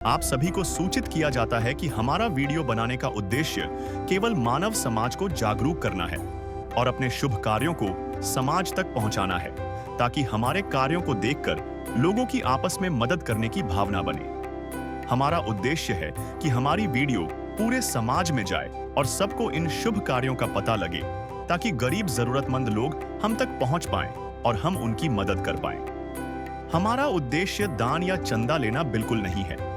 आप सभी को सूचित किया जाता है कि हमारा वीडियो बनाने का उद्देश्य केवल मानव समाज को जागरूक करना है और अपने शुभ कार्यों को समाज तक पहुंचाना है, ताकि हमारे कार्यों को देखकर लोगों की आपस में मदद करने की भावना बने। हमारा उद्देश्य है कि हमारी वीडियो पूरे समाज में जाए और सबको इन शुभ कार्यों का पता लगे, ताकि गरीब जरूरतमंद लोग हम तक पहुंच पाएं और हम उनकी मदद कर पाएं। हमारा उद्देश्य दान या चंदा लेना बिल्कुल नहीं है।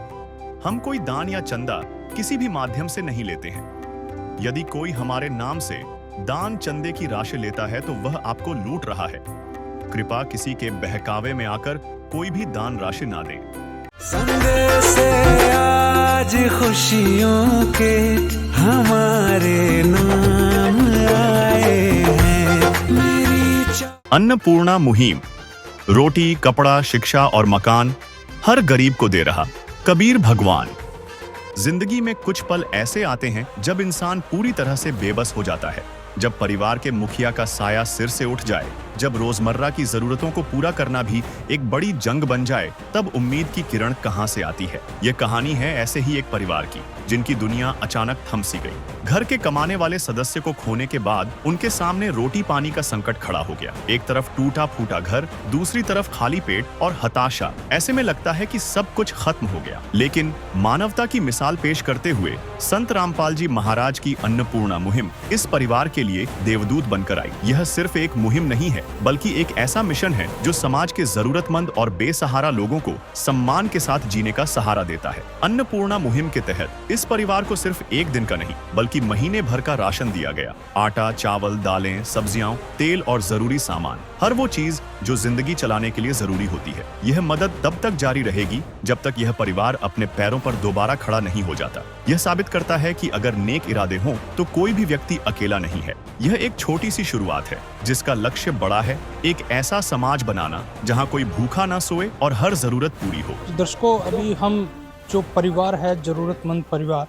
हम कोई दान या चंदा किसी भी माध्यम से नहीं लेते हैं। यदि कोई हमारे नाम से दान चंदे की राशि लेता है तो वह आपको लूट रहा है। कृपया किसी के बहकावे में आकर कोई भी दान राशि ना दें। से आज खुशियों के हमारे नाम आए हैं। मेरी अन्नपूर्णा मुहिम रोटी, कपड़ा, शिक्षा और मकान हर गरीब को दे रहा कबीर भगवान। जिंदगी में कुछ पल ऐसे आते हैं जब इंसान पूरी तरह से बेबस हो जाता है। जब परिवार के मुखिया का साया सिर से उठ जाए, जब रोजमर्रा की जरूरतों को पूरा करना भी एक बड़ी जंग बन जाए, तब उम्मीद की किरण कहां से आती है। ये कहानी है ऐसे ही एक परिवार की, जिनकी दुनिया अचानक थम सी गई। घर के कमाने वाले सदस्य को खोने के बाद उनके सामने रोटी पानी का संकट खड़ा हो गया। एक तरफ टूटा फूटा घर, दूसरी तरफ खाली पेट और हताशा। ऐसे में लगता है कि सब कुछ खत्म हो गया। लेकिन मानवता की मिसाल पेश करते हुए संत रामपाल जी महाराज की अन्नपूर्णा मुहिम इस परिवार के लिए देवदूत बनकर आई। यह सिर्फ एक मुहिम नहीं है, बल्कि एक ऐसा मिशन है जो समाज के जरूरतमंद और बेसहारा लोगों को सम्मान के साथ जीने का सहारा देता है। अन्नपूर्णा मुहिम के तहत इस परिवार को सिर्फ एक दिन का नहीं, बल्कि महीने भर का राशन दिया गया। आटा, चावल, दालें, सब्जियां, तेल और जरूरी सामान, हर वो चीज जो जिंदगी चलाने के लिए जरूरी होती है। यह मदद तब तक जारी रहेगी जब तक यह परिवार अपने पैरों पर दोबारा खड़ा नहीं हो जाता। यह साबित करता है कि अगर नेक इरादे हों तो कोई भी व्यक्ति अकेला नहीं है। यह एक छोटी सी शुरुआत है जिसका लक्ष्य बड़ा है, एक ऐसा समाज बनाना जहां कोई भूखा ना सोए और हर जरूरत पूरी हो। दर्शकों, अभी हम जो परिवार है, जरूरतमंद परिवार,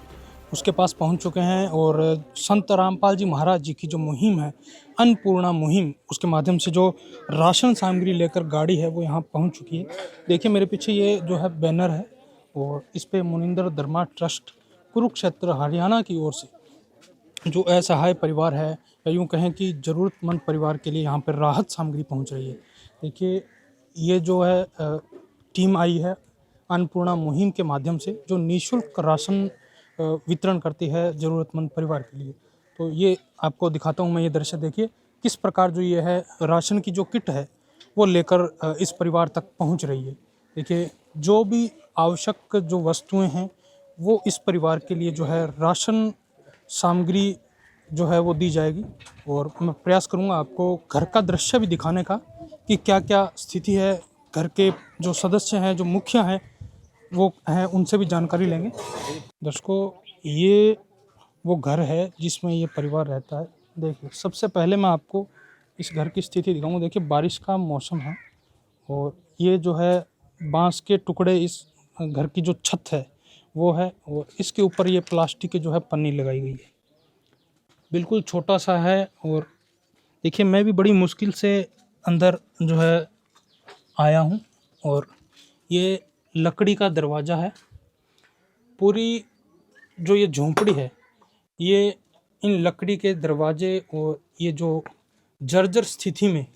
उसके पास पहुंच चुके हैं और संत रामपाल जी महाराज जी की जो मुहिम है, अन्नपूर्णा मुहिम, उसके माध्यम से जो राशन सामग्री लेकर गाड़ी है वो यहाँ पहुंच चुकी है। देखिए मेरे पीछे ये जो है बैनर है और इस पे मुनिंदर धर्मा ट्रस्ट कुरुक्षेत्र हरियाणा की ओर से जो असहाय परिवार है, या यूँ कहें कि ज़रूरतमंद परिवार के लिए यहाँ पर राहत सामग्री पहुँच रही है। देखिए ये जो है टीम आई है अन्नपूर्णा मुहिम के माध्यम से, जो निःशुल्क राशन वितरण करती है ज़रूरतमंद परिवार के लिए। तो ये आपको दिखाता हूँ मैं ये दृश्य। देखिए किस प्रकार जो ये है राशन की जो किट है वो लेकर इस परिवार तक पहुँच रही है। देखिए जो भी आवश्यक जो वस्तुएं हैं वो इस परिवार के लिए जो है राशन सामग्री जो है वो दी जाएगी। और मैं प्रयास करूँगा आपको घर का दृश्य भी दिखाने का कि क्या क्या स्थिति है। घर के जो सदस्य हैं, जो मुखिया हैं वो हैं, उनसे भी जानकारी लेंगे। दर्शकों, ये वो घर है जिसमें ये परिवार रहता है। देखिए सबसे पहले मैं आपको इस घर की स्थिति दिखाऊंगा। देखिए बारिश का मौसम है और ये जो है बांस के टुकड़े इस घर की जो छत है वो है, और इसके ऊपर ये प्लास्टिक की जो है पन्नी लगाई गई है। बिल्कुल छोटा सा है। और देखिए मैं भी बड़ी मुश्किल से अंदर जो है आया हूँ और ये लकड़ी का दरवाज़ा है। पूरी जो ये झोंपड़ी है ये इन लकड़ी के दरवाजे और ये जो जर्जर स्थिति में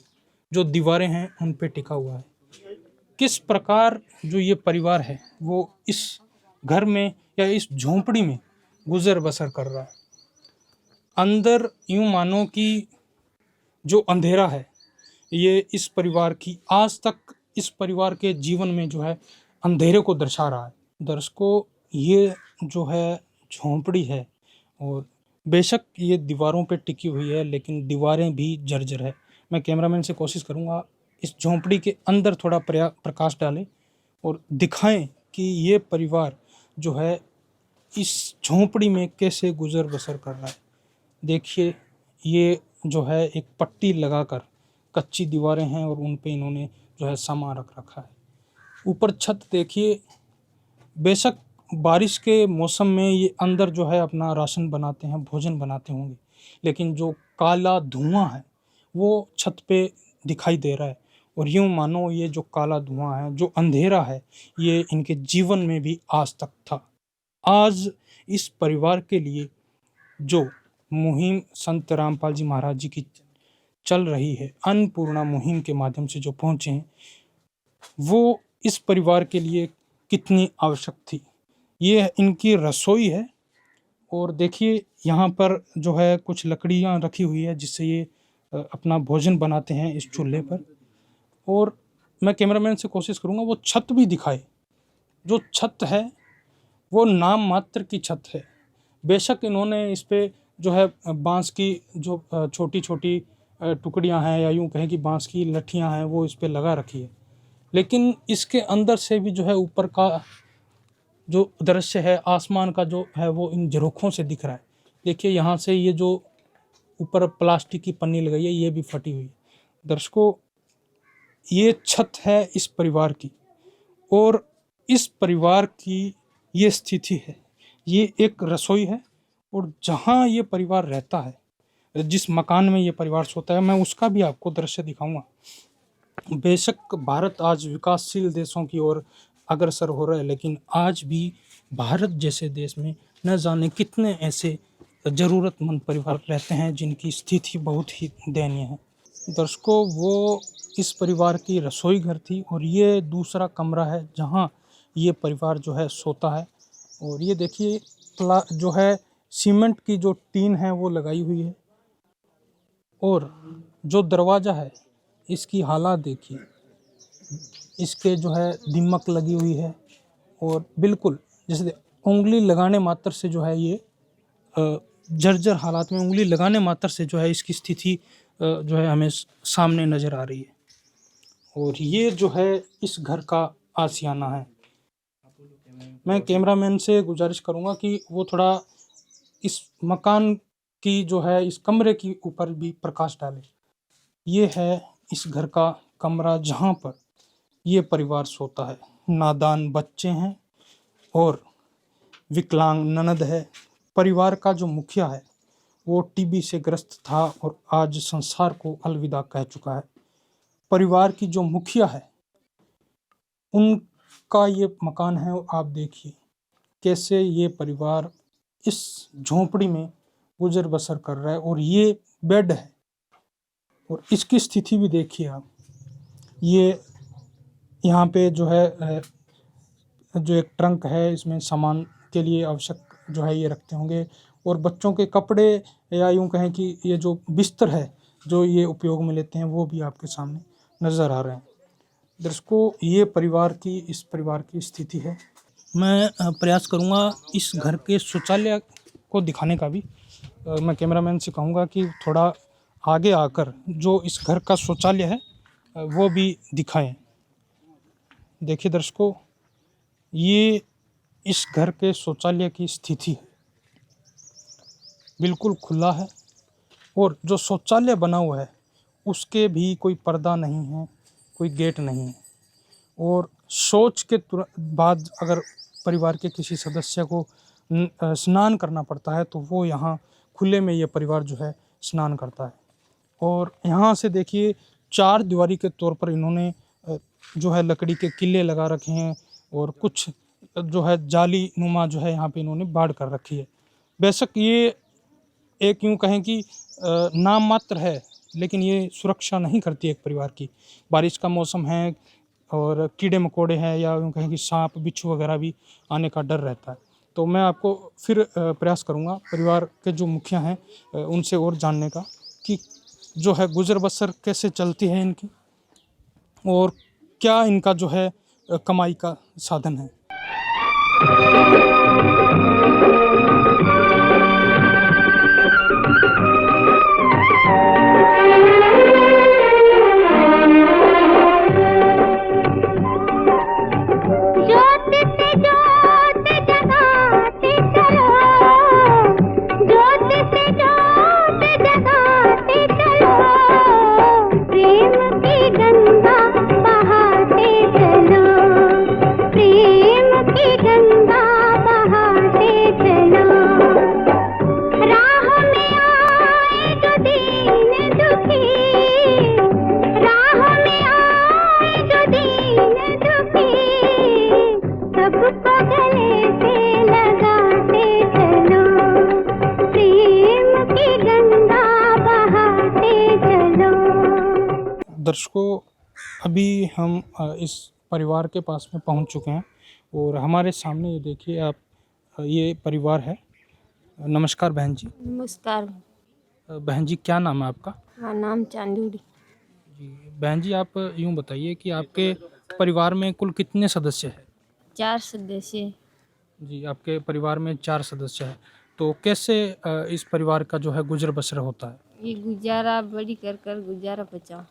जो दीवारें हैं उन पे टिका हुआ है। किस प्रकार जो ये परिवार है वो इस घर में या इस झोंपड़ी में गुजर बसर कर रहा है। अंदर यूँ मानो कि जो अंधेरा है ये इस परिवार की, आज तक इस परिवार के जीवन में जो है अंधेरे को दर्शा रहा है। दर्शकों, ये जो है झोंपड़ी है और बेशक ये दीवारों पे टिकी हुई है, लेकिन दीवारें भी जर्जर है। मैं कैमरामैन से कोशिश करूँगा इस झोंपड़ी के अंदर थोड़ा प्रकाश डालें और दिखाएं कि ये परिवार जो है इस झोंपड़ी में कैसे गुजर बसर कर रहा है। देखिए ये जो है एक पट्टी लगाकर कच्ची दीवारें हैं और उन पे इन्होंने जो है सामान रख रखा है। ऊपर छत देखिए, बेशक बारिश के मौसम में ये अंदर जो है अपना राशन बनाते हैं, भोजन बनाते होंगे, लेकिन जो काला धुआं है वो छत पे दिखाई दे रहा है और यूं मानो ये जो काला धुआं है, जो अंधेरा है, ये इनके जीवन में भी आज तक था। आज इस परिवार के लिए जो मुहिम संत रामपाल जी महाराज जी की चल रही है, अन्नपूर्णा मुहिम के माध्यम से जो पहुंचे हैं, वो इस परिवार के लिए कितनी आवश्यक थी। ये इनकी रसोई है और देखिए यहाँ पर जो है कुछ लकड़ियाँ रखी हुई है जिससे ये अपना भोजन बनाते हैं इस चूल्हे पर। और मैं कैमरामैन से कोशिश करूँगा वो छत भी दिखाए। जो छत है वो नाम मात्र की छत है। बेशक इन्होंने इस पे जो है बांस की जो छोटी छोटी टुकड़ियां हैं या यूं कहें कि बांस की लठियां हैं वो इस पे लगा रखी है, लेकिन इसके अंदर से भी जो है ऊपर का जो दृश्य है, आसमान का जो है, वो इन झरोखों से दिख रहा है। देखिए यहाँ से ये जो ऊपर प्लास्टिक की पन्नी लगाई है ये भी फटी हुई है। दर्शकों, ये छत है इस परिवार की और इस परिवार की ये स्थिति है। ये एक रसोई है और जहाँ ये परिवार रहता है, जिस मकान में ये परिवार सोता है, मैं उसका भी आपको दृश्य दिखाऊंगा। बेशक भारत आज विकासशील देशों की ओर अग्रसर हो रहा है, लेकिन आज भी भारत जैसे देश में न जाने कितने ऐसे ज़रूरतमंद परिवार रहते हैं जिनकी स्थिति बहुत ही दयनीय है। दर्शकों, वो इस परिवार की रसोई घर थी और ये दूसरा कमरा है जहाँ ये परिवार जो है सोता है। और ये देखिए जो है सीमेंट की जो टीन है वो लगाई हुई है और जो दरवाज़ा है इसकी हालात देखिए, इसके जो है दीमक लगी हुई है और बिल्कुल जैसे उंगली लगाने मात्र से जो है ये जर्जर हालात में, उंगली लगाने मात्र से जो है इसकी स्थिति जो है हमें सामने नज़र आ रही है। और ये जो है इस घर का आशियाना है। मैं कैमरामैन से गुजारिश करूंगा कि वो थोड़ा इस मकान की जो है इस कमरे के ऊपर भी प्रकाश डाले। ये है इस घर का कमरा जहाँ पर ये परिवार सोता है। नादान बच्चे हैं और विकलांग ननद है। परिवार का जो मुखिया है वो टीबी से ग्रस्त था और आज संसार को अलविदा कह चुका है। परिवार की जो मुखिया है उनका ये मकान है और आप देखिए कैसे ये परिवार इस झोंपड़ी में गुजर बसर कर रहा है। और ये बेड है और इसकी स्थिति भी देखिए आप। ये यहाँ पे जो है जो एक ट्रंक है, इसमें सामान के लिए आवश्यक जो है ये रखते होंगे। और बच्चों के कपड़े या यूँ कहें कि ये जो बिस्तर है जो ये उपयोग में लेते हैं वो भी आपके सामने नज़र आ रहे हैं। दर्शकों, ये इस परिवार की स्थिति है। मैं प्रयास करूँगा इस घर के शौचालय को दिखाने का भी। मैं कैमरामैन से कहूँगा कि थोड़ा आगे आकर जो इस घर का शौचालय है वो भी दिखाएं। देखिए दर्शकों, ये इस घर के शौचालय की स्थिति है। बिल्कुल खुला है और जो शौचालय बना हुआ है उसके भी कोई पर्दा नहीं है, कोई गेट नहीं है। और शौच के तुरंत बाद अगर परिवार के किसी सदस्य को स्नान करना पड़ता है तो वो यहाँ खुले में ये परिवार जो है स्नान करता है। और यहाँ से देखिए चार दीवारी के तौर पर इन्होंने जो है लकड़ी के किले लगा रखे हैं और कुछ जो है जाली नुमा जो है यहाँ पे इन्होंने बाड़ कर रखी है। बेशक ये एक यूँ कहें कि नाम मात्र है, लेकिन ये सुरक्षा नहीं करती एक परिवार की। बारिश का मौसम है और कीड़े मकोड़े हैं या यूँ कहें कि सांप बिच्छू वगैरह भी आने का डर रहता है। तो मैं आपको फिर प्रयास करूँगा परिवार के जो मुखिया हैं उनसे और जानने का कि जो है गुजर बसर कैसे चलती है इनकी और क्या इनका जो है कमाई का साधन है। प्रेम की गंगा बहाते चलो, प्रेम अभी हम इस परिवार के पास में पहुंच चुके हैं और हमारे सामने ये देखिए आप, ये परिवार है। नमस्कार बहन जी। नमस्कार। बहन जी क्या नाम है आपका? मेरा नाम चांदूड़ी। जी बहन जी, आप यूँ बताइए कि आपके परिवार में कुल कितने सदस्य हैं? 4 सदस्य। जी, आपके परिवार में 4 सदस्य हैं। तो कैसे इस परिवार का जो है गुज़र बसर होता है? ये गुजारा बड़ी कर कर गुजारा बचा।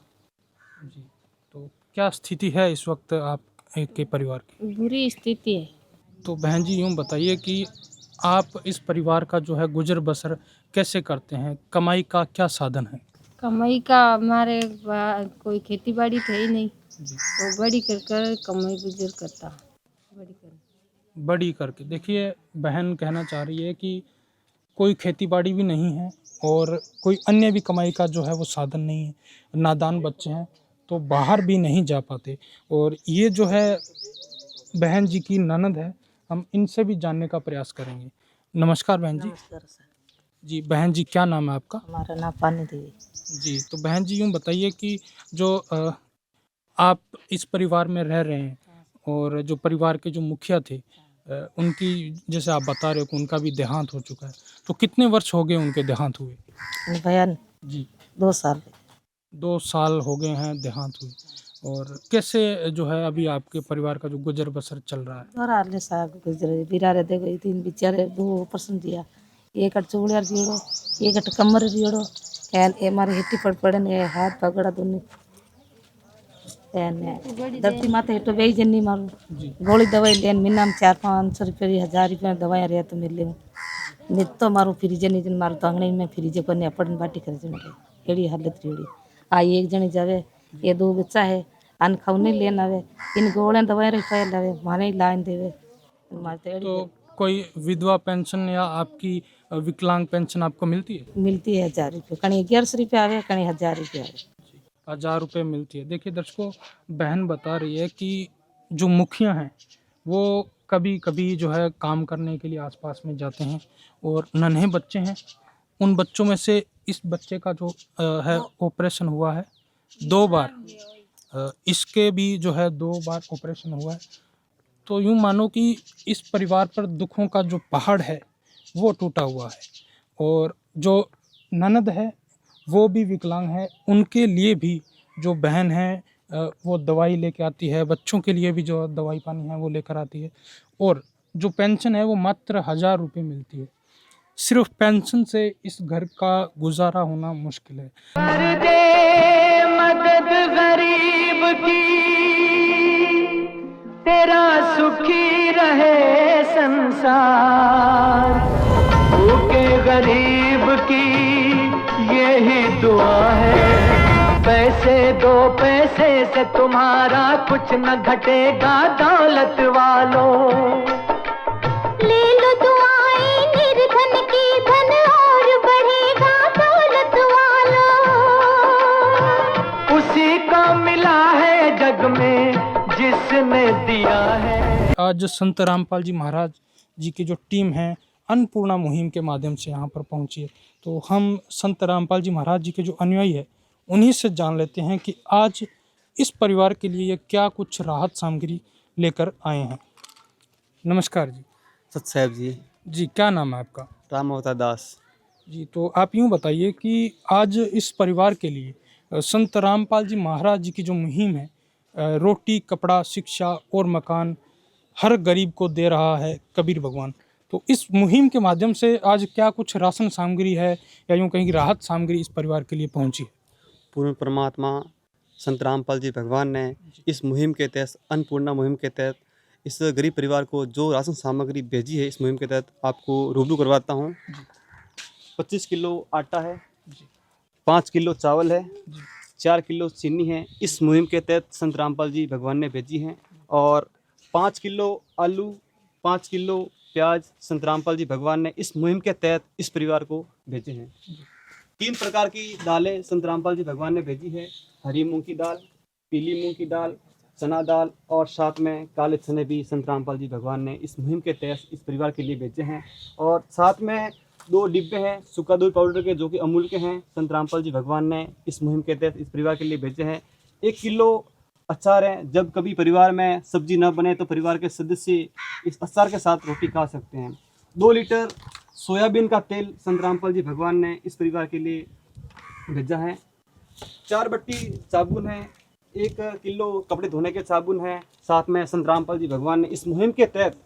जी, तो क्या स्थिति है इस वक़्त आप के परिवार की? बुरी स्थिति है। तो बहन जी यूँ बताइए कि आप इस परिवार का जो है गुज़र बसर कैसे करते हैं? कमाई का क्या साधन है? कमाई का हमारे कोई खेती बाड़ी तो है ही नहीं, जी, तो बड़ी कर कर कमाई गुजर करता। बड़ी कर बड़ी करके देखिए, बहन कहना चाह रही है कि कोई खेती-बाड़ी भी नहीं है और कोई अन्य भी कमाई का जो है वो साधन नहीं है। नादान बच्चे हैं, तो बाहर भी नहीं जा पाते और ये जो है बहन जी की ननद है, हम इनसे भी जानने का प्रयास करेंगे। नमस्कार बहन जी। नमस्कार सर। जी, बहन जी क्या नाम है आपका? हमारा नाम पानी देवी। जी, तो बहन जी यूँ बताइए कि जो आप इस परिवार में रह रहे हैं और जो परिवार के जो मुखिया थे, उनकी जैसे आप बता रहे हो कि उनका भी देहांत हो चुका है, तो कितने वर्ष हो गए उनके देहांत हुए? बयान जी, 2 साल 2 साल हो गए हैं देहांत हुए और कैसे जो है अभी आपके परिवार का जो गुज़र बसर चल रहा है? दोराले साग गुजरे बिरारे देखो 3 बिचारे 2 ऑपरेशन दिया। एक चूड़ियार जीड़ो, एक कमर जीड़ो, एन ए मारे हिट्टी पड़ ने हाथ पगड़ा दोनों। एन धरती माते हिटो बेई जन्नी मारू। जी, गोली दवाई लेन मिनाम 400-500 रुपये 1000 रुपये दवाई रहे तो मिले। नित तो मारू फ्रीज नहीं जन मारू तो अंगड़ी में फ्रीज को ने अपड़न बाटी कर जन एड़ी हालत रेड़ी। आ एक जनी जावे, ये 2 बच्चा है, अन खाउने लेन आवे, इन गोले दवाई रे खाए लावे, माने लाइन देवे। मारते एड़ी तो कोई विधवा पेंशन या आपकी विकलांग पेंशन आपको मिलती है? मिलती है 1000 रुपये, कहीं 1100 रुपये आवे, कहीं 1000 रुपये आवे। 1000 रुपये मिलती है। देखिए दर्शकों, बहन बता रही है कि जो मुखिया हैं, वो कभी-कभी जो है काम करने के लिए आस-पास में जाते हैं और नन्हे बच्चे हैं, उन बच्चों में से इस बच्चे का जो है ऑपरेशन हुआ है 2 बार। इसके भी जो है 2 बार ऑपरेशन हुआ है। तो यूँ मानो कि इस परिवार पर दुखों का जो पहाड़ है, वो टूटा हुआ है और जो ननद है, वो भी विकलांग है। उनके लिए भी जो बहन है वो दवाई लेके आती है, बच्चों के लिए भी जो दवाई पानी है वो लेकर आती है और जो पेंशन है वो मात्र 1000 रुपये मिलती है। सिर्फ पेंशन से इस घर का गुजारा होना मुश्किल है। कर दे मदद गरीब की, तेरा सुखी रहे संसार। भूखे गरीब की यही दुआ है, पैसे दो पैसे से तुम्हारा कुछ न घटेगा दौलत वालों। ले लो दुआएं निर्धन की, धन और बढ़ेगा दौलत वालों। उसी को मिला है जग में जिसने दिया है। आज संत रामपाल जी महाराज जी की जो टीम है अन्नपूर्णा मुहिम के माध्यम से यहाँ पर पहुँची है, तो हम संत रामपाल जी महाराज जी के जो अनुयायी है उन्हीं से जान लेते हैं कि आज इस परिवार के लिए ये क्या कुछ राहत सामग्री लेकर आए हैं। नमस्कार जी। सत साहेब जी। जी क्या नाम है आपका? राम अवतार दास। जी, तो आप यूँ बताइए कि आज इस परिवार के लिए संत रामपाल जी महाराज जी की जो मुहिम है, रोटी कपड़ा शिक्षा और मकान हर गरीब को दे रहा है कबीर भगवान, तो इस मुहिम के माध्यम से आज क्या कुछ राशन सामग्री है या यूँ कहीं की राहत सामग्री इस परिवार के लिए पहुंची है? पूर्ण परमात्मा संत रामपाल जी भगवान ने इस मुहिम के तहत, अन्नपूर्णा मुहिम के तहत इस गरीब परिवार को जो राशन सामग्री भेजी है, इस मुहिम के तहत आपको रूबरू करवाता हूँ। 25 किलो आटा है, 5 किलो चावल है, 4 किलो चीनी है। इस मुहिम के तहत संत रामपाल जी भगवान ने भेजी हैं और 5 किलो आलू, 5 किलो प्याज संत रामपाल जी भगवान ने इस मुहिम के तहत इस परिवार को भेजे हैं। 3 प्रकार की दालें संत रामपाल जी भगवान ने भेजी है, हरी मूंग की दाल, पीली मूंग की दाल, चना दाल और साथ में काले चने भी संत रामपाल जी भगवान ने इस मुहिम के तहत इस परिवार के लिए भेजे हैं। और साथ में 2 डिब्बे हैं सूखा दूध पाउडर के, जो कि अमूल के हैं, संत रामपाल जी भगवान ने इस मुहिम के तहत इस परिवार के लिए भेजे हैं। 1 किलो अचार है, जब कभी परिवार में सब्जी न बने तो परिवार के सदस्य इस अचार के साथ रोटी खा सकते हैं। 2 लीटर सोयाबीन का तेल संत रामपाल जी भगवान ने इस परिवार के लिए भेजा है। 4 बट्टी साबुन है, 1 किलो कपड़े धोने के साबुन है, साथ में संत रामपाल जी भगवान ने इस मुहिम के तहत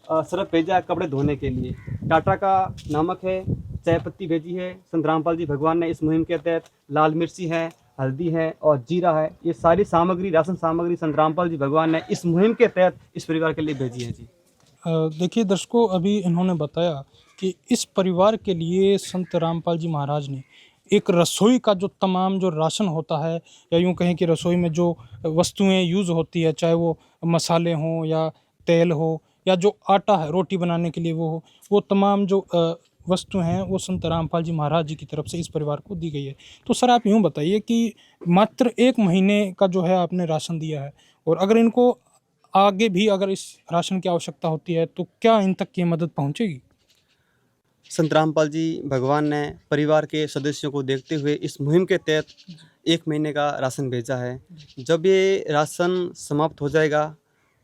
सर्फ भेजा है कपड़े धोने के लिए। टाटा का नमक है, चाय पत्ती भेजी है संत रामपाल जी भगवान ने इस मुहिम के तहत। लाल मिर्ची है, हल्दी है और जीरा है। ये सारी सामग्री, राशन सामग्री संत रामपाल जी भगवान ने इस मुहिम के तहत इस परिवार के लिए भेजी है जी। देखिए दर्शकों, अभी इन्होंने बताया कि इस परिवार के लिए संत रामपाल जी महाराज ने एक रसोई का जो तमाम जो राशन होता है, या यूँ कहें कि रसोई में जो वस्तुएं यूज़ होती है, चाहे वो मसाले हों या तेल हो या जो आटा है रोटी बनाने के लिए वो हो, वो तमाम जो वस्तु हैं वो संत रामपाल जी महाराज जी की तरफ से इस परिवार को दी गई है। तो सर आप यूँ बताइए कि मात्र 1 महीने का जो है आपने राशन दिया है, और अगर इनको आगे भी अगर इस राशन की आवश्यकता होती है तो क्या इन तक की मदद पहुंचेगी? संत रामपाल जी भगवान ने परिवार के सदस्यों को देखते हुए इस मुहिम के तहत 1 महीने का राशन भेजा है। जब ये राशन समाप्त हो जाएगा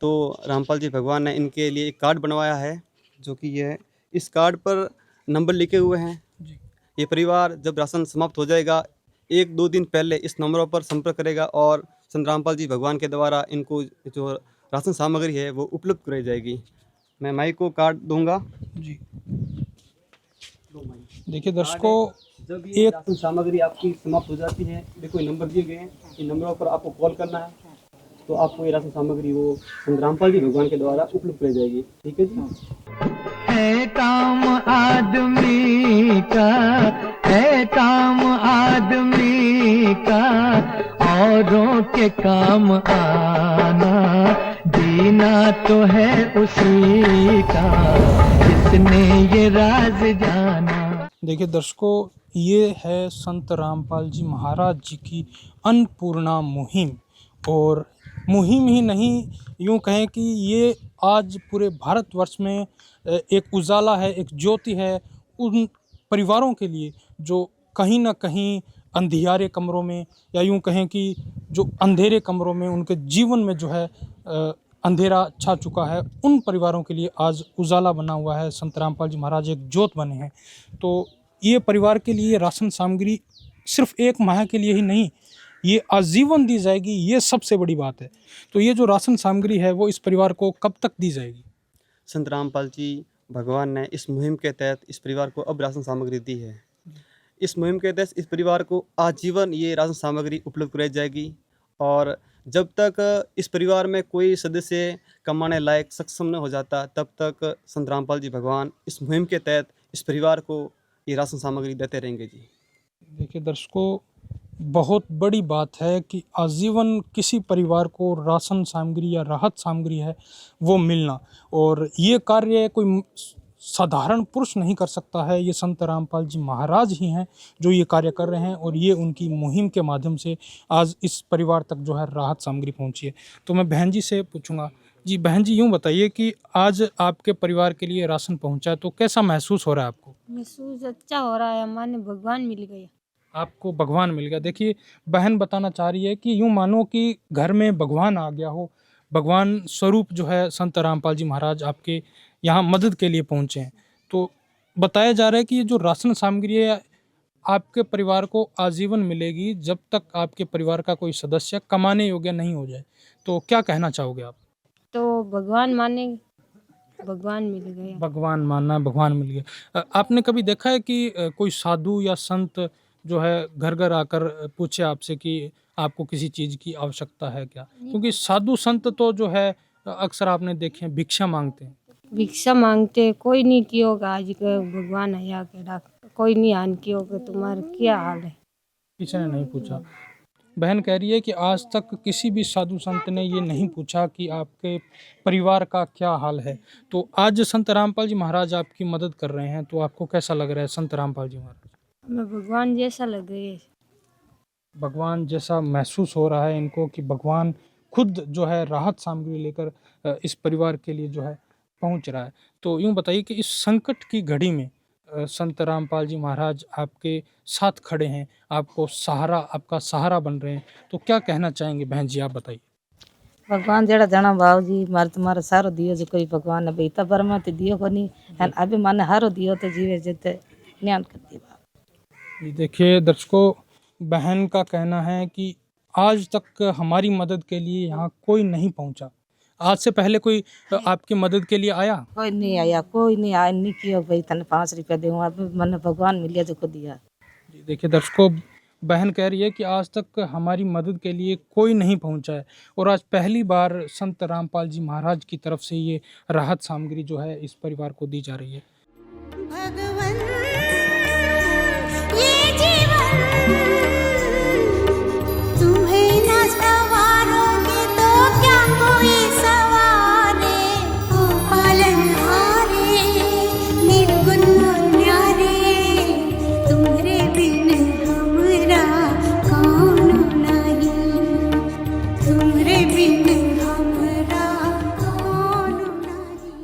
तो रामपाल जी भगवान ने इनके लिए एक कार्ड बनवाया है, जो कि ये है। इस कार्ड पर नंबर लिखे हुए हैं। ये परिवार जब राशन समाप्त हो जाएगा 1-2 दिन पहले इस नंबरों पर संपर्क करेगा और संत रामपाल जी भगवान के द्वारा इनको जो राशन सामग्री है वो उपलब्ध कराई जाएगी। मैं माई को कार्ड दूंगा जी। देखिए दर्शकों, जब ये राशन सामग्री आपकी समाप्त हो जाती है, देखो ये नंबर दिए गए हैं, इन नंबरों पर आपको कॉल करना है तो आपको ये राशन सामग्री वो संत रामपाल जी भगवान के द्वारा उपलब्ध कराई जाएगी। ठीक है जी। है काम आदमी का, है काम आदमी का, औरों के काम आना, जीना तो है उसी का, जिसने ये राज जाना। देखिए दर्शकों, ये है संत रामपाल जी महाराज जी की अन्नपूर्णा मुहिम, और मुहिम ही नहीं, यूँ कहें कि ये आज पूरे भारतवर्ष में एक उजाला है, एक ज्योति है उन परिवारों के लिए जो कहीं ना कहीं अंधियारे कमरों में, या यूँ कहें कि जो अंधेरे कमरों में उनके जीवन में जो है अंधेरा छा चुका है, उन परिवारों के लिए आज उजाला बना हुआ है। संत रामपाल जी महाराज एक ज्योत बने हैं। तो ये परिवार के लिए राशन सामग्री सिर्फ 1 माह के लिए ही नहीं, ये आजीवन दी जाएगी, ये सबसे बड़ी बात है। तो ये जो राशन सामग्री है वो इस परिवार को कब तक दी जाएगी? संत रामपाल जी भगवान ने इस मुहिम के तहत इस परिवार को अब राशन सामग्री दी है। इस मुहिम के तहत इस परिवार को आजीवन ये राशन सामग्री उपलब्ध कराई जाएगी, और जब तक इस परिवार में कोई सदस्य कमाने लायक सक्षम न हो जाता तब तक संत रामपाल जी भगवान इस मुहिम के तहत इस परिवार को ये राशन सामग्री देते रहेंगे जी। देखिए दर्शकों, बहुत बड़ी बात है कि आजीवन किसी परिवार को राशन सामग्री या राहत सामग्री है वो मिलना, और ये कार्य कोई साधारण पुरुष नहीं कर सकता है। ये संत रामपाल जी महाराज ही हैं जो ये कार्य कर रहे हैं, और ये उनकी मुहिम के माध्यम से आज इस परिवार तक जो है राहत सामग्री पहुंची है। तो मैं बहन जी से पूछूंगा, जी बहन जी यूँ बताइए कि आज आपके परिवार के लिए राशन पहुंचा है तो कैसा महसूस हो रहा है आपको? महसूस अच्छा हो रहा है, हमारे भगवान मिल गए। आपको भगवान मिल गया। देखिए बहन बताना चाह रही है कि यूँ मानो कि घर में भगवान आ गया हो, भगवान स्वरूप जो है संत रामपाल जी महाराज आपके यहाँ मदद के लिए पहुँचे हैं। तो बताया जा रहा है कि ये जो राशन सामग्री है आपके परिवार को आजीवन मिलेगी जब तक आपके परिवार का कोई सदस्य कमाने योग्य नहीं हो जाए। तो क्या कहना चाहोगे आप? तो भगवान माने, भगवान मिल गया। भगवान मानना, भगवान मिल गया। आपने कभी देखा है कि कोई साधु या संत जो है घर घर आकर पूछे आपसे कि आपको किसी चीज़ की आवश्यकता है क्या? क्योंकि साधु संत तो जो है अक्सर आपने देखे हैं भिक्षा मांगते हैं। भिक्षा मांगते कोई नहीं की होगा, आज के भगवान आया के डाक कोई नहीं आन की होगा, तुम्हारा क्या हाल है? किसी ने नहीं पूछा। बहन कह रही है कि आज तक किसी भी साधु संत ने ये नहीं पूछा कि आपके परिवार का क्या हाल है। तो आज संत रामपाल जी महाराज आपकी मदद कर रहे हैं, तो आपको कैसा लग रहा है संत रामपाल जी महाराज? हमें भगवान जैसा लग रही है। भगवान जैसा महसूस हो रहा है इनको कि भगवान खुद जो है राहत सामग्री लेकर इस परिवार के लिए जो है पहुंच रहा है। तो यूँ बताइए कि इस संकट की घड़ी में संत रामपाल जी महाराज आपके साथ खड़े हैं, आपको सहारा, आपका सहारा बन रहे हैं, तो क्या कहना चाहेंगे बहन जी, आप बताइए। भगवान जड़ा जाना भाव जी मारे तुम्हारा सारो दियो जो कोई भगवान ने बेता बरमा ते दियो को नहीं है अभी माने हारो दियो तो जीवे जते न्यान कर दिया। ये देखिए दर्शकों, बहन का कहना है कि आज तक हमारी मदद के लिए यहाँ कोई नहीं पहुँचा। आज से पहले कोई आपकी मदद के लिए आया? कोई नहीं आया, कोई नहीं आया, नहीं कियो भाई तने 5 रुपया दूंगा अभी मैंने भगवान मिलिया जो को दिया। जी देखिए दर्शकों, बहन कह रही है कि आज तक हमारी मदद के लिए कोई नहीं पहुंचा है और आज पहली बार संत रामपाल जी महाराज की तरफ से ये राहत सामग्री जो है इस परिवार को दी जा रही है। भगवन ये जीवन तुम्हें न सवारोगे तो क्या कोई सवारे, ओ पालनहारे निर्गुण न्यारे, तुम्हारे बिन हमरा कौन नहीं, तुम्हारे बिन हमरा कौन नहीं।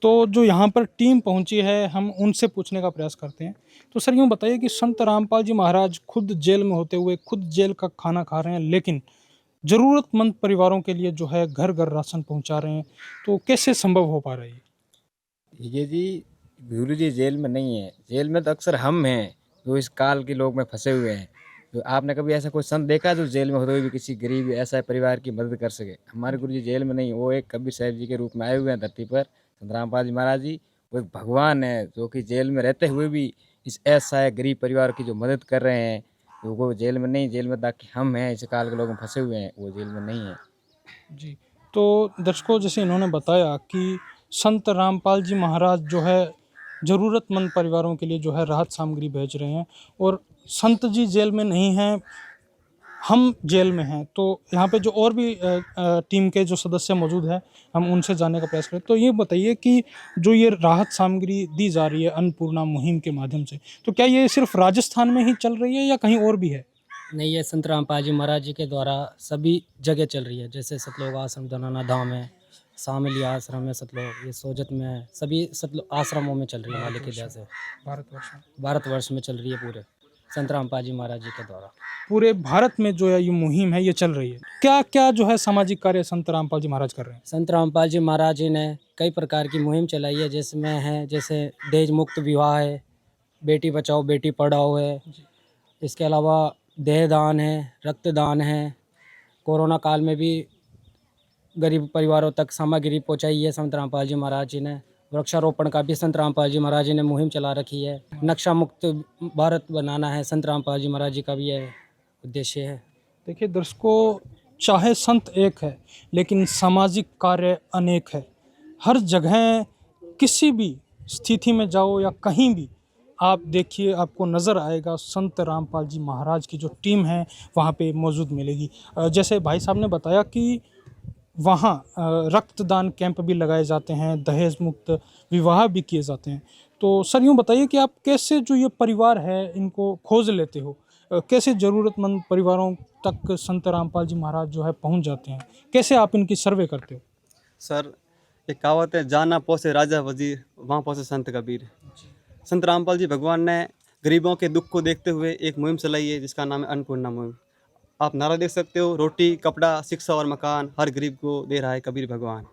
तो जो यहाँ पर टीम पहुँची है हम उनसे पूछने का प्रयास करते हैं। तो सर यूँ बताइए कि संत रामपाल जी महाराज खुद जेल में होते हुए खुद जेल का खाना खा रहे हैं, लेकिन ज़रूरतमंद परिवारों के लिए जो है घर घर राशन पहुँचा रहे हैं, तो कैसे संभव हो पा रही है? ये जी गुरु जी जेल में नहीं है, जेल में तो अक्सर हम हैं जो इस काल के लोग में फंसे हुए हैं। तो आपने कभी ऐसा कोई संत देखा जो जेल में होते हुए भी किसी गरीब ऐसा परिवार की मदद कर सके? हमारे गुरु जी जेल में नहीं, वो एक कबीर साहब जी के रूप में आए हुए हैं धरती पर। संत रामपाल जी महाराज जी वो एक भगवान है जो कि जेल में रहते हुए भी इस ऐसा गरीब परिवार की जो मदद कर रहे हैं। तो वो जेल में नहीं, जेल में ताकि हम हैं इस काल के लोग में फंसे हुए हैं, वो जेल में नहीं है। जी, तो दर्शकों जैसे इन्होंने बताया कि संत रामपाल जी महाराज जो है ज़रूरतमंद परिवारों के लिए जो है राहत सामग्री भेज रहे हैं और संत जी जेल में नहीं हैं, हम जेल में हैं। तो यहाँ पे जो और भी टीम के जो सदस्य मौजूद हैं हम उनसे जानने का प्रयास करें। तो ये बताइए कि जो ये राहत सामग्री दी जा रही है अन्नपूर्णा मुहिम के माध्यम से, तो क्या ये सिर्फ राजस्थान में ही चल रही है या कहीं और भी है? नहीं, ये संत रामपाल जी महाराज जी के द्वारा सभी जगह चल रही है। जैसे सतलोक आश्रम दनाना धाम है, शामिली आश्रम है सतलोक, ये सोजत में है, सभी सतलोक आश्रमों में चल रही है मालिक की दया से। भारतवर्ष में चल रही है पूरे संत रामपाल जी महाराज जी के द्वारा। पूरे भारत में जो है ये मुहिम है ये चल रही है। क्या क्या जो है सामाजिक कार्य संत रामपाल जी महाराज कर रहे हैं? संत रामपाल जी महाराज जी ने कई प्रकार की मुहिम चलाई है, जिसमें है जैसे दहेज मुक्त विवाह है, बेटी बचाओ बेटी पढ़ाओ है, इसके अलावा देहदान है, रक्तदान है। कोरोना काल में भी गरीब परिवारों तक सामग्री पहुंचाई है संत रामपाल जी महाराज जी ने। वृक्षारोपण का भी संत रामपाल जी महाराज जी ने मुहिम चला रखी है। नक्शा मुक्त भारत बनाना है, संत रामपाल जी महाराज जी का भी यह उद्देश्य है। देखिए दर्शकों, चाहे संत एक है लेकिन सामाजिक कार्य अनेक है। हर जगह किसी भी स्थिति में जाओ या कहीं भी आप देखिए आपको नज़र आएगा संत रामपाल जी महाराज की जो टीम है वहाँ पे मौजूद मिलेगी। जैसे भाई साहब ने बताया कि वहाँ रक्तदान कैंप भी लगाए जाते हैं, दहेज मुक्त विवाह भी किए जाते हैं। तो सर यूँ बताइए कि आप कैसे जो ये परिवार है इनको खोज लेते हो, कैसे ज़रूरतमंद परिवारों तक संत रामपाल जी महाराज जो है पहुँच जाते हैं, कैसे आप इनकी सर्वे करते हो? सर एक कहावत है, जाना पहुँचे राजा वजीर वहाँ पहुँचे संत कबीर। संत रामपाल जी भगवान ने गरीबों के दुख को देखते हुए एक मुहिम चलाई है जिसका नाम है अन्नपूर्णा मुहिम। आप नारा देख सकते हो, रोटी कपड़ा शिक्षा और मकान हर गरीब को दे रहा है कबीर भगवान।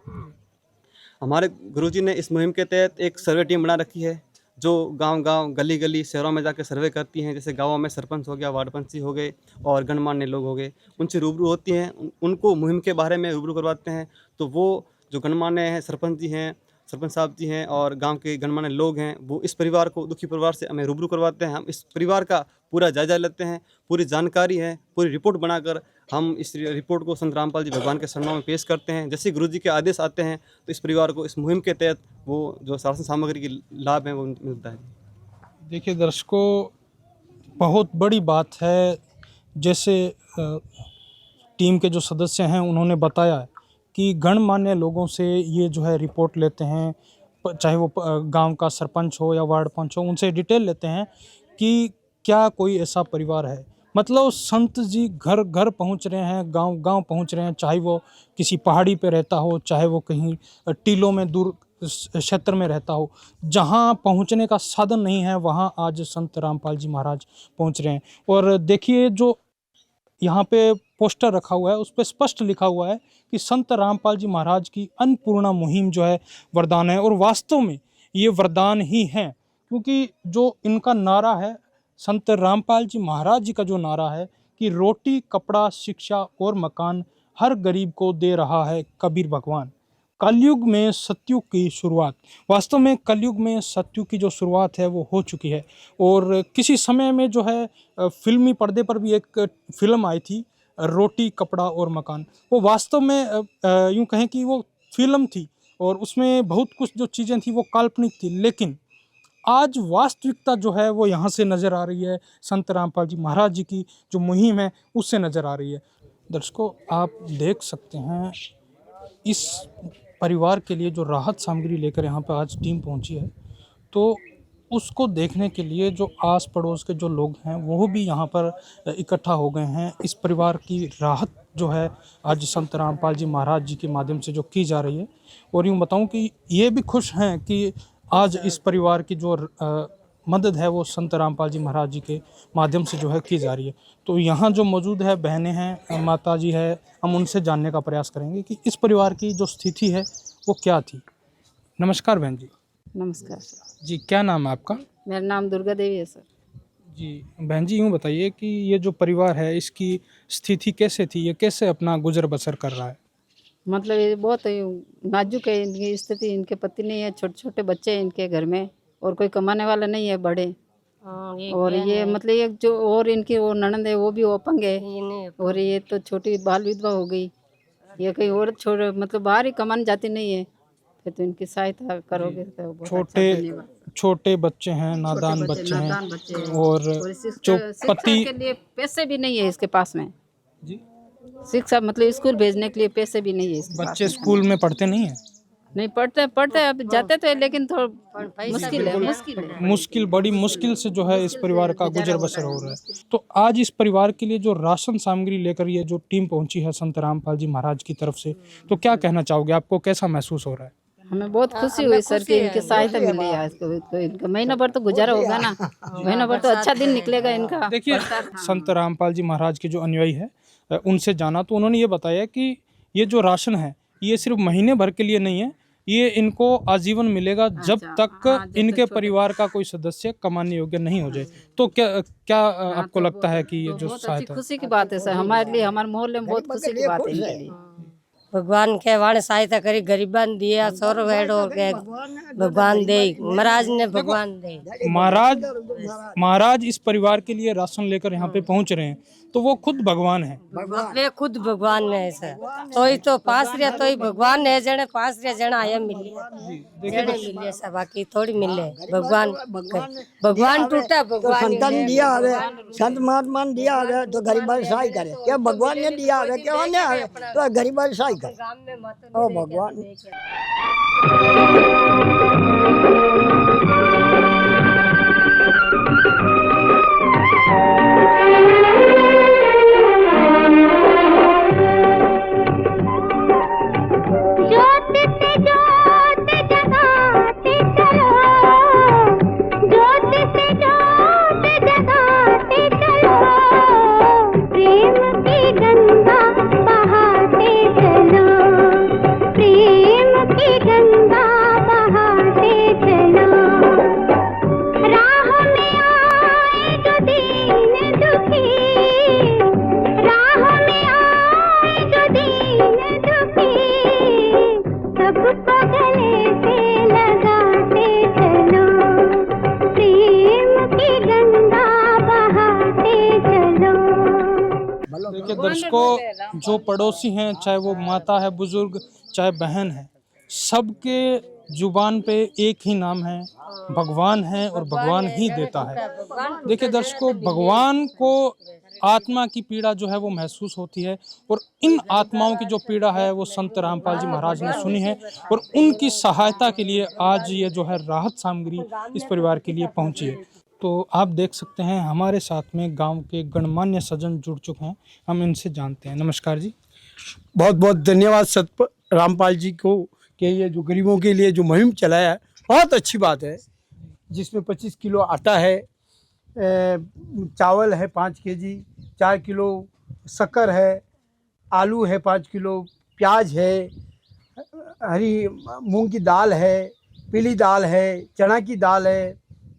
हमारे गुरुजी ने इस मुहिम के तहत एक सर्वे टीम बना रखी है जो गांव-गांव गली-गली शहरों में जाकर सर्वे करती हैं। जैसे गांवों में सरपंच हो गया, वार्ड पंची हो गए और गणमान्य लोग हो गए, उनसे रूबरू होती हैं, उनको मुहिम के बारे में रूबरू करवाते हैं। तो वो जो गणमान्य हैं, सरपंच जी हैं, सरपंच साहब जी हैं और गांव के गणमान्य लोग हैं, वो इस परिवार को, दुखी परिवार से हमें रूबरू करवाते हैं। हम इस परिवार का पूरा जायजा लेते हैं, पूरी जानकारी है, पूरी रिपोर्ट बनाकर हम इस रिपोर्ट को संत रामपाल जी भगवान के शरणों में पेश करते हैं। जैसे गुरु जी के आदेश आते हैं तो इस परिवार को इस मुहिम के तहत वो जो राशन सामग्री की लाभ है वो मिलता है। देखिए दर्शकों, बहुत बड़ी बात है। जैसे टीम के जो सदस्य हैं उन्होंने बताया कि गणमान्य लोगों से ये जो है रिपोर्ट लेते हैं, चाहे वो गांव का सरपंच हो या वार्ड पंच हो, उनसे डिटेल लेते हैं कि क्या कोई ऐसा परिवार है। मतलब संत जी घर घर पहुंच रहे हैं, गांव गांव पहुंच रहे हैं, चाहे वो किसी पहाड़ी पे रहता हो, चाहे वो कहीं टीलों में दूर क्षेत्र में रहता हो, जहां पहुंचने का साधन नहीं है वहां आज संत रामपाल जी महाराज पहुंच रहे हैं। और देखिए जो यहाँ पे पोस्टर रखा हुआ है, उस पर स्पष्ट लिखा हुआ है कि संत रामपाल जी महाराज की अन्नपूर्णा मुहिम जो है वरदान है। और वास्तव में ये वरदान ही है, क्योंकि जो इनका नारा है, संत रामपाल जी महाराज जी का जो नारा है कि रोटी, कपड़ा, शिक्षा और मकान हर गरीब को दे रहा है कबीर भगवान। कलयुग में सतयुग की शुरुआत, वास्तव में कलयुग में सतयुग की जो शुरुआत है वो हो चुकी है। और किसी समय में जो है फिल्मी पर्दे पर भी एक फिल्म आई थी, रोटी, कपड़ा और मकान। वो वास्तव में यूँ कहें कि वो फिल्म थी और उसमें बहुत कुछ जो चीज़ें थी वो काल्पनिक थी, लेकिन आज वास्तविकता जो है वो यहाँ से नज़र आ रही है। संत रामपाल जी महाराज जी की जो मुहिम है उससे नज़र आ रही है। दर्शकों, आप देख सकते हैं इस परिवार के लिए जो राहत सामग्री लेकर यहाँ पर आज टीम पहुँची है, तो उसको देखने के लिए जो आस पड़ोस के जो लोग हैं वो भी यहाँ पर इकट्ठा हो गए हैं। इस परिवार की राहत जो है आज संत रामपाल जी महाराज जी के माध्यम से जो की जा रही है। और यूँ बताऊँ कि ये भी खुश हैं कि आज इस परिवार की जो मदद है वो संत रामपाल जी महाराज जी के माध्यम से जो है की जा रही है। तो यहाँ जो मौजूद है बहनें हैं, माता जी है, हम उनसे जानने का प्रयास करेंगे कि इस परिवार की जो स्थिति है वो क्या थी। नमस्कार बहन जी। नमस्कार सर। जी, क्या नाम है आपका? मेरा नाम दुर्गा देवी है सर। जी बहन जी, यूँ बताइए कि ये जो परिवार है इसकी स्थिति कैसे थी, ये कैसे अपना गुजर बसर कर रहा है? मतलब ये बहुत नाजुक है इनकी स्थिति, इनके पति नहीं है, छोटे छोटे बच्चे हैं इनके घर में और कोई कमाने वाला नहीं है बड़े। और ये मतलब ये जो और इनकी वो ननद है वो भी अपंग है और ये तो छोटी बाल विधवा हो गई। ये कहीं और छोड़ मतलब बाहर ही कमाने जाती नहीं है, फिर तो इनकी सहायता करोगे तो बहुत अच्छा। छोटे बच्चे हैं, नादान बच्चे हैं और जो पति के लिए पैसे भी नहीं है इसके पास में जी, शिक्षा मतलब स्कूल भेजने के लिए पैसे भी नहीं है इसके पास बच्चे स्कूल में पढ़ते नहीं है? नहीं पढ़ते अब जाते तो है, लेकिन थोड़ा मुश्किल बड़ी मुश्किल से जो है इस परिवार का गुजर बसर हो रहा है। तो आज इस परिवार के लिए जो राशन सामग्री लेकर ये जो टीम पहुंची है संत रामपाल जी महाराज की तरफ से, तो क्या कहना चाहोगे, आपको कैसा महसूस हो रहा है? हमें बहुत खुशी हुई सर कि इनकी सहायता मिली है। इसको इनका महीना भर तो गुजारा होगा ना, महीना भर तो अच्छा दिन निकलेगा इनका। देखिए, संत रामपाल जी महाराज के जो अनुयायी है उनसे जाना तो उन्होंने ये बताया कि ये जो राशन है ये सिर्फ महीने भर के लिए नहीं है, ये इनको आजीवन मिलेगा जब तक इनके परिवार का कोई सदस्य कमाने योग्य नहीं हो जाए। तो क्या आपको लगता है कि ये जो सहायता, खुशी की बात है सर हमारे लिए, हमारे मोहल्ले में बहुत खुशी की बात है इनके लिए। भगवान के वाण सहायता करी, गरीबान दिया सौर वेड़ो के भगवान दे, महाराज ने भगवान दे। महाराज इस परिवार के लिए राशन लेकर यहाँ पे पहुँच रहे हैं, तो वो खुद भगवान है। वे खुद भगवान में है सर। तो ही तो पास रिया तो ही भगवान है, जने पास रिया जना आया मिले, जने मिले सब, बाकी थोड़ी मिले। भगवान टूटा, भगवान संतान दिया है, संत महात्मा ने दिया है तो गरीबा सहाय करे। क्या भगवान ने दिया है, क्या अन्य है तो गरीबा सहाय करे। ओ भगवान दर्शकों, जो पड़ोसी हैं, चाहे वो माता है, बुजुर्ग, चाहे बहन है, सबके जुबान पे एक ही नाम है, भगवान है और भगवान ही देता है। देखिए दर्शकों, भगवान को आत्मा की पीड़ा जो है वो महसूस होती है और इन आत्माओं की जो पीड़ा है वो संत रामपाल जी महाराज ने सुनी है और उनकी सहायता के लिए आज ये जो है राहत सामग्री इस परिवार के लिए पहुंची है। तो आप देख सकते हैं हमारे साथ में गांव के गणमान्य सज्जन जुड़ चुके हैं, हम इनसे जानते हैं। नमस्कार जी। बहुत बहुत धन्यवाद सत रामपाल जी को कि ये जो गरीबों के लिए जो मुहिम चलाया है, बहुत अच्छी बात है। जिसमें 25 किलो आटा है, चावल है 5 केजी, 4 किलो शक्कर है, आलू है 5 किलो, प्याज है, हरी मूंग की दाल है, पीली दाल है, चना की दाल है,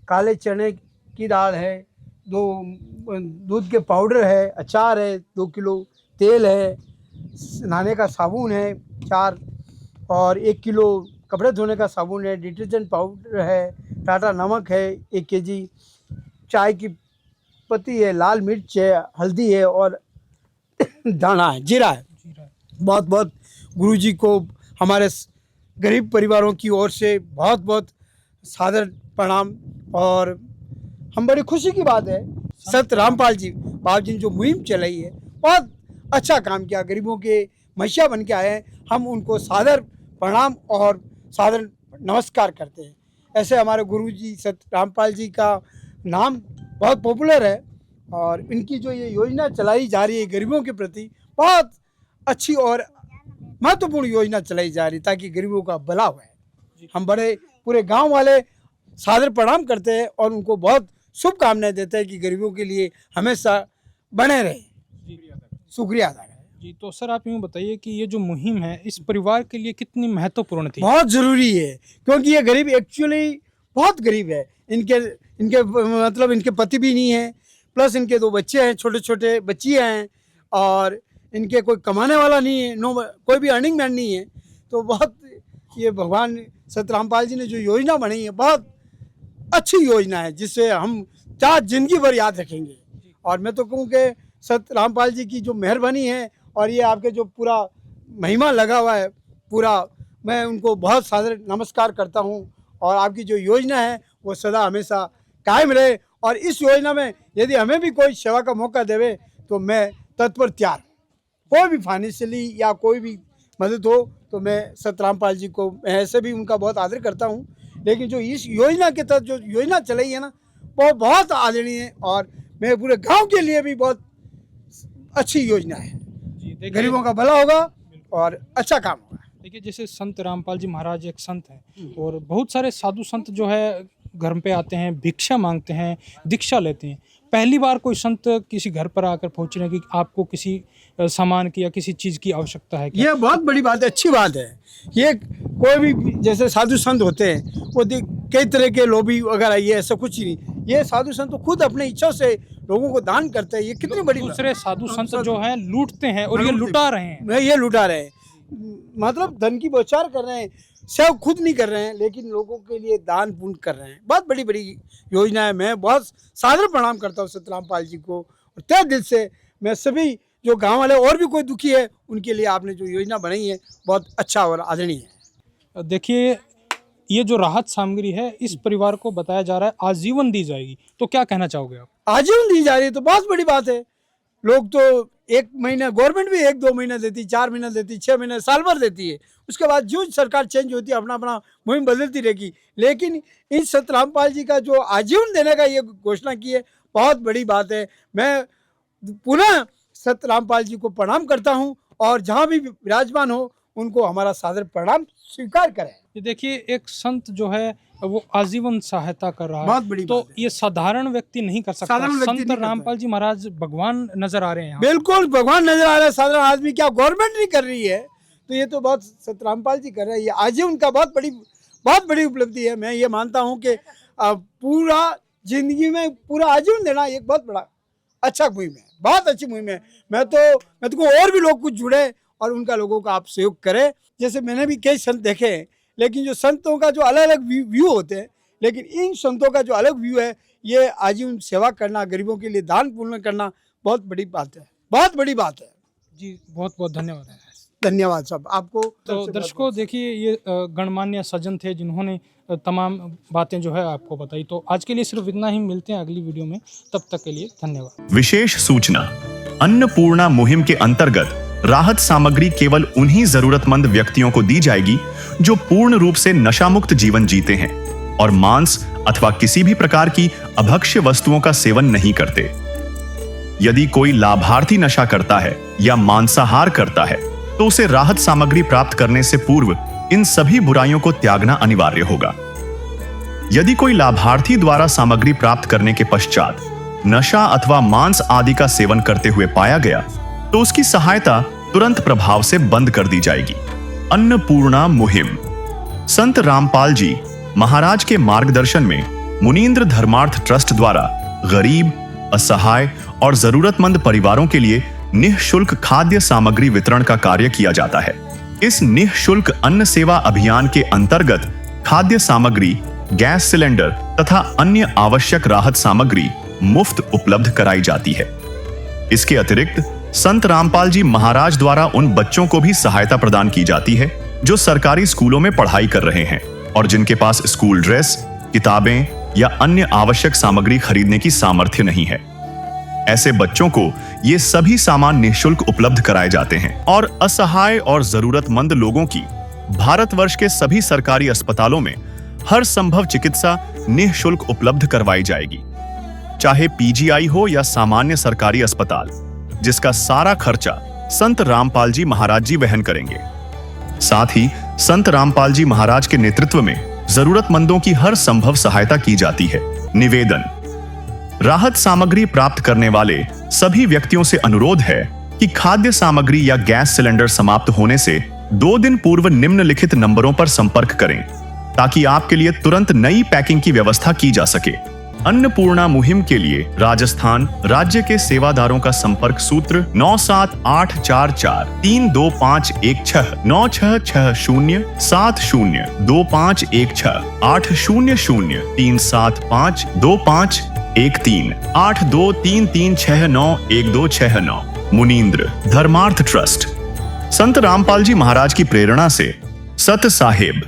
काले चने की दाल है, 2 दूध के पाउडर है, अचार है 2 किलो, तेल है, नहाने का साबुन है 4, और 1 किलो कपड़े धोने का साबुन है, डिटर्जेंट पाउडर है, टाटा नमक है 1 केजी, चाय की पत्ती है, लाल मिर्च है, हल्दी है और दाना है, जीरा है। बहुत बहुत गुरुजी को हमारे गरीब परिवारों की ओर से बहुत बहुत सादर प्रणाम। और हम बड़ी खुशी की बात है, संत रामपाल जी बाबा जी ने जो मुहिम चलाई है, बहुत अच्छा काम किया, गरीबों के मसीहा बन के आए हैं। हम उनको सादर प्रणाम और सादर नमस्कार करते हैं। ऐसे हमारे गुरुजी संत रामपाल जी का नाम बहुत पॉपुलर है और इनकी जो ये योजना चलाई जा रही है गरीबों के प्रति, बहुत अच्छी और महत्वपूर्ण योजना चलाई जा रही है ताकि गरीबों का भला हो। हम बड़े पूरे गांव वाले सादर प्रणाम करते हैं और उनको बहुत शुभकामनाएं देते हैं कि गरीबों के लिए हमेशा बने रहे। शुक्रिया अदा करें जी। तो सर आप यूँ बताइए कि ये जो मुहिम है इस परिवार के लिए कितनी महत्वपूर्ण थी? बहुत ज़रूरी है, क्योंकि ये गरीब एक्चुअली बहुत गरीब है। इनके मतलब इनके पति भी नहीं है, प्लस इनके 2 बच्चे हैं, छोटे छोटे बच्चियाँ हैं, और इनके कोई कमाने वाला नहीं है, कोई भी अर्निंग मैन नहीं है। तो बहुत ये भगवान संत रामपाल जी ने जो योजना बनाई है बहुत अच्छी योजना है, जिससे हम 4 जिंदगी भर याद रखेंगे। और मैं तो कहूँ कि संत रामपाल जी की जो मेहरबानी है और ये आपके जो पूरा महिमा लगा हुआ है पूरा, मैं उनको बहुत सादर नमस्कार करता हूँ। और आपकी जो योजना है वो सदा हमेशा कायम रहे, और इस योजना में यदि हमें भी कोई सेवा का मौका देवे तो मैं तत्पर तैयार हूँ। कोई भी फाइनेंशियली या कोई भी मदद हो तो मैं संत रामपाल जी को ऐसे भी उनका बहुत आदर करता हूँ, लेकिन जो इस योजना के तहत जो योजना चलाई है ना वो बहुत आदरणीय है और मेरे पूरे गांव के लिए भी बहुत अच्छी योजना है। गरीबों का भला होगा और अच्छा काम होगा। देखिए जैसे संत रामपाल जी महाराज एक संत हैं और बहुत सारे साधु संत जो है घर पे आते हैं, भिक्षा मांगते हैं, दीक्षा लेते हैं। पहली बार कोई संत किसी घर पर आकर पहुंच रहे हैं कि आपको किसी सामान की या किसी चीज़ की आवश्यकता है क्या? ये बहुत बड़ी बात है, अच्छी बात है। ये कोई भी जैसे साधु संत होते हैं वो कई तरह के लोभी वगैरह, ये ऐसा कुछ ही नहीं। ये साधु संत तो खुद अपने इच्छा से लोगों को दान करते हैं। ये कितनी बड़ी दूसरे साधु संत जो हैं लूटते हैं और ये लुटा रहे हैं। ये लुटा रहे हैं, मतलब धन की बौछार कर रहे हैं, सेव खुद नहीं कर रहे हैं लेकिन लोगों के लिए दान पुण्य कर रहे हैं। बहुत बड़ी बड़ी योजना है। मैं बहुत सादर प्रणाम करता हूँ संत रामपाल जी को, और तहे दिल से मैं सभी जो गांव वाले और भी कोई दुखी है उनके लिए आपने जो योजना बनाई है बहुत अच्छा और आदरणीय है। देखिए ये जो राहत सामग्री है इस परिवार को बताया जा रहा है आजीवन दी जाएगी, तो क्या कहना चाहोगे आप? आजीवन दी जा रही है तो बहुत बड़ी बात है। लोग तो 1 महीना, गवर्नमेंट भी 1-2 महीना देती, 4 महीना देती, 6 महीने, साल भर देती है। उसके बाद जो सरकार चेंज होती है अपना अपना मुहिम बदलती रहेगी। लेकिन इन संत रामपाल जी का जो आजीवन देने का ये घोषणा की है बहुत बड़ी बात है। मैं पुनः संत रामपाल जी को प्रणाम करता हूँ और जहाँ भी विराजमान हो उनको हमारा सादर प्रणाम स्वीकार करें। ये देखिए एक संत जो है वो आजीवन सहायता कर रहा है, बहुत बड़ी तो बात है। ये साधारण व्यक्ति नहीं कर सकता। साधारण व्यक्ति संत नहीं करता रामपाल जी महाराज भगवान नजर आ रहे हैं यहाँ। बिल्कुल भगवान नजर आ रहा है। साधारण आदमी क्या गवर्नमेंट नहीं कर रही है, तो ये तो बहुत संत रामपाल जी कर रहे हैं। ये आजीवन का बहुत बड़ी उपलब्धि है। मैं ये मानता हूँ कि पूरा जिंदगी में पूरा आजीवन देना एक बहुत बड़ा अच्छा मुहिम है, बहुत अच्छी मुहिम है। मैं तो और भी लोग कुछ जुड़े और उनका लोगों का आप सहयोग करें। जैसे मैंने भी कई संत देखे हैं, लेकिन जो संतों का जो अलग अलग व्यू होते हैं, लेकिन इन संतों का जो अलग व्यू है ये आजीवन सेवा करना, गरीबों के लिए दान पुण्य करना बहुत बड़ी बात है, बहुत बड़ी बात है जी। बहुत बहुत धन्यवाद। धन्यवाद सब आपको। तो दर्शकों देखिए ये गणमान्य सज्जन थे जिन्होंने तमाम बातें जो है आपको बताई। तो आज के लिए सिर्फ इतना ही, मिलते हैं अगली वीडियो में, तब तक के लिए धन्यवाद। विशेष सूचना, अन्नपूर्णा मुहिम के अंतर्गत राहत सामग्री केवल उन्हीं जरूरतमंद व्यक्तियों को दी जाएगी जो पूर्ण रूप से नशा मुक्त जीवन जीते हैं और मांस अथवा किसी भी प्रकार की अभक्ष्य वस्तुओं का सेवन नहीं करते। यदि कोई लाभार्थी नशा करता है या मांसाहार करता है तो उसे राहत सामग्री प्राप्त करने से पूर्व इन सभी बुराइयों को त्यागना अनिवार्य होगा। यदि कोई लाभार्थी द्वारा सामग्री प्राप्त करने के पश्चात नशा अथवा मांस आदि का सेवन करते हुए पाया गया तो उसकी सहायता तुरंत प्रभाव से बंद कर दी जाएगी। अन्नपूर्णा मुहिम। संत रामपाल जी महाराज के मार्गदर्शन में मुनींद्र धर्मार्थ ट्रस्ट द्वारा गरीब, असहाय और जरूरतमंद परिवारों के लिए निःशुल्क खाद्य सामग्री वितरण का कार्य किया जाता है। इस निःशुल्क अन्न सेवा अभियान के अंतर्गत खाद्य सामग्री, गैस सिलेंडर तथा अन्य आवश्यक राहत सामग्री मुफ्त उपलब्ध कराई जाती है। इसके अतिरिक्त संत रामपाल जी महाराज द्वारा उन बच्चों को भी सहायता प्रदान की जाती है जो सरकारी स्कूलों में पढ़ाई कर रहे हैं और जिनके पास स्कूल ड्रेस, किताबें या अन्य आवश्यक सामग्री खरीदने की सामर्थ्य नहीं है। ऐसे बच्चों को ये सभी सामान निःशुल्क उपलब्ध कराए जाते हैं और असहाय और जरूरतमंद लोगों की भारतवर्ष के सभी सरकारी अस्पतालों में हर संभव चिकित्सा निःशुल्क उपलब्ध करवाई जाएगी, चाहे पीजीआई हो या सामान्य सरकारी अस्पताल, जिसका सारा खर्चा संत रामपाल जी महाराज जी वहन करेंगे। साथ ही संत रामपाल जी महाराज के नेतृत्व में जरूरतमंदों की हर संभव सहायता की जाती है। निवेदन। राहत सामग्री प्राप्त करने वाले सभी व्यक्तियों से अनुरोध है कि खाद्य सामग्री या गैस सिलेंडर समाप्त होने से 2 दिन पूर्व निम्नलिखित नंबरों पर संपर्क करें ताकि आपके लिए तुरंत नई पैकिंग की व्यवस्था की जा सके। अन्नपूर्णा मुहिम के लिए राजस्थान राज्य के सेवादारों का संपर्क सूत्र 9784432516 9660702516 80037525213 8233691269। मुनींद्र धर्मार्थ ट्रस्ट। संत रामपाल जी महाराज की प्रेरणा से सत साहिब